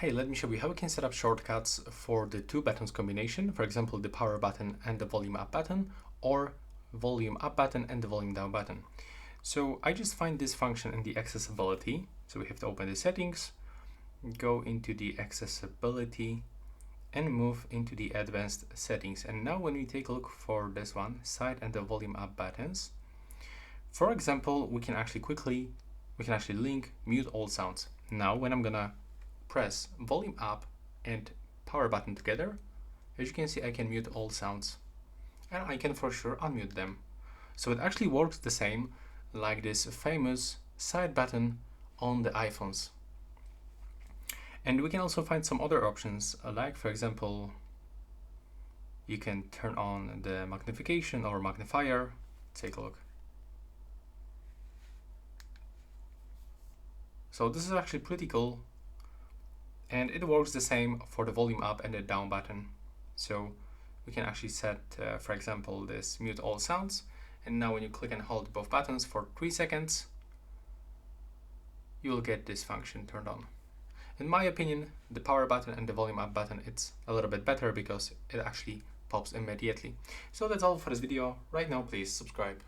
hey, let me show you how we can set up shortcuts for the two buttons combination, for example, the power button and the volume up button, or volume up button and the volume down button. So I just find this function in the accessibility. So we have to open the settings, go into the accessibility, and move into the advanced settings. And now when we take a look for this one, side and the volume up buttons, for example, we can actually link mute all sounds. Now when I'm gonna press volume up and power button together, as you can see, I can mute all sounds and I can for sure unmute them. So it actually works the same like this famous side button on the iPhones. And we can also find some other options, like for example, you can turn on the magnification or magnifier. Take a look. So this is actually pretty cool, and it works the same for the volume up and the down button. So we can actually set, for example, this mute all sounds, and now when you click and hold both buttons for 3 seconds, you will get this function turned on. In my opinion, the power button and the volume up button, it's a little bit better because it actually pops immediately. So that's all for this video. Right now, please subscribe.